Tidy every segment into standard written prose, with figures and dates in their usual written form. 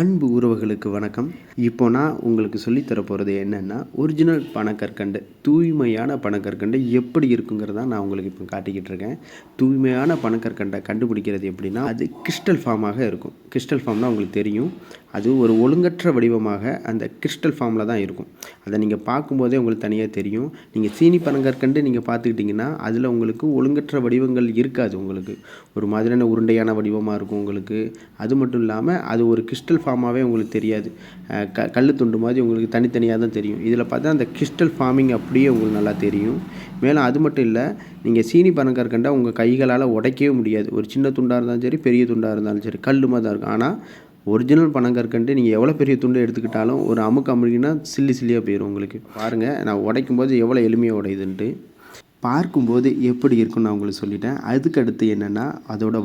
அன்பு உறவுகளுக்கு வணக்கம். இப்போ நான் உங்களுக்கு சொல்லித் தர போகிறது என்னென்னா, ஒரிஜினல் பனக்கற்கண்டு, தூய்மையான பனக்கற்கண்டு எப்படி இருக்குங்கிறத நான் உங்களுக்கு இப்போ காட்டிக்கிட்டு இருக்கேன். தூய்மையான பனக்கற்கண்டை கண்டுபிடிக்கிறது எப்படின்னா, அது கிறிஸ்டல் ஃபார்மாக இருக்கும். கிறிஸ்டல் ஃபார்ம்னால் உங்களுக்கு தெரியும். அது ஒரு ஒழுங்கற்ற வடிவமாக அந்த கிறிஸ்டல் ஃபார்மில் தான் இருக்கும். அதை நீங்கள் பார்க்கும்போதே உங்களுக்கு தனியாக தெரியும். நீங்கள் சீனி பனங்கற்கண்டு நீங்கள் பார்த்துக்கிட்டிங்கன்னா, அதில் உங்களுக்கு ஒழுங்கற்ற வடிவங்கள் இருக்காது. உங்களுக்கு ஒரு மாதிரியான உருண்டையான வடிவமாக இருக்கும் உங்களுக்கு. அது மட்டும் இல்லாமல் அது ஒரு கிறிஸ்டல் ஃபார்மாகவே உங்களுக்கு தெரியாது. கல் துண்டு மாதிரி உங்களுக்கு தனித்தனியாக தான் தெரியும். இதில் பார்த்தா அந்த கிறிஸ்டல் ஃபார்மிங் அப்படியே உங்களுக்கு நல்லா தெரியும். மேலும் அது மட்டும் இல்லை, நீங்கள் சீனி பனங்கற்கண்டை உங்கள் கைகளால் உடைக்கவே முடியாது. ஒரு சின்ன துண்டாக இருந்தாலும் சரி, பெரிய துண்டாக இருந்தாலும் சரி, கல் மாதிரி தான் இருக்கும். ஆனால் ஒரிஜினல் பனங்கற்கண்டு நீங்கள் எவ்வளோ பெரிய துண்டு எடுத்துக்கிட்டாலும் ஒரு அமுக்கினா சில்லியாக போயிடும் உங்களுக்கு. பாருங்கள், நான் உடைக்கும்போது எவ்வளோ எளிமையாக உடையுதுன்ட்டு. பார்க்கும்போது எப்படி இருக்குன்னு நான் உங்களுக்கு சொல்லிட்டேன். அதுக்கடுத்து என்னென்னா, அதோட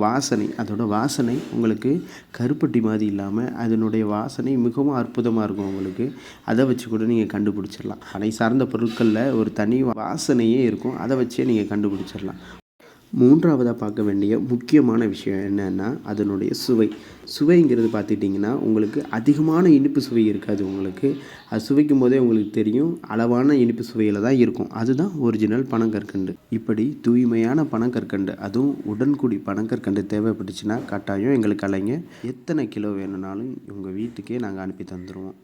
வாசனை உங்களுக்கு கருப்பட்டி மாதிரி இல்லாமல் அதனுடைய வாசனை மிகவும் அற்புதமாக இருக்கும் உங்களுக்கு. அதை வச்சு கூட நீங்கள் கண்டுபிடிச்சிடலாம். பனை சார்ந்த பொருட்களில் ஒரு தனி வாசனையே இருக்கும். அதை வச்சே நீங்கள் கண்டுபிடிச்சிடலாம். மூன்றாவதாக பார்க்க வேண்டிய முக்கியமான விஷயம் என்னென்னா, அதனுடைய சுவைங்கிறது பார்த்துட்டிங்கன்னா, உங்களுக்கு அதிகமான இனிப்பு சுவை இருக்காது உங்களுக்கு. அது சுவைக்கும் போதே உங்களுக்கு தெரியும், அளவான இனிப்பு சுவையில் தான் இருக்கும். அதுதான் ஒரிஜினல் பனங்கற்கண்டு. இப்படி தூய்மையான பனங்கற்கண்டு, அதுவும் உடன்குடி பனங்கற்கண்டு தேவைப்பட்டுச்சுன்னா கட்டாயம் எங்களுக்கு அழைங்க. எத்தனை கிலோ வேணும்னாலும் உங்கள் வீட்டுக்கே நாங்கள் அனுப்பி தந்துடுவோம்.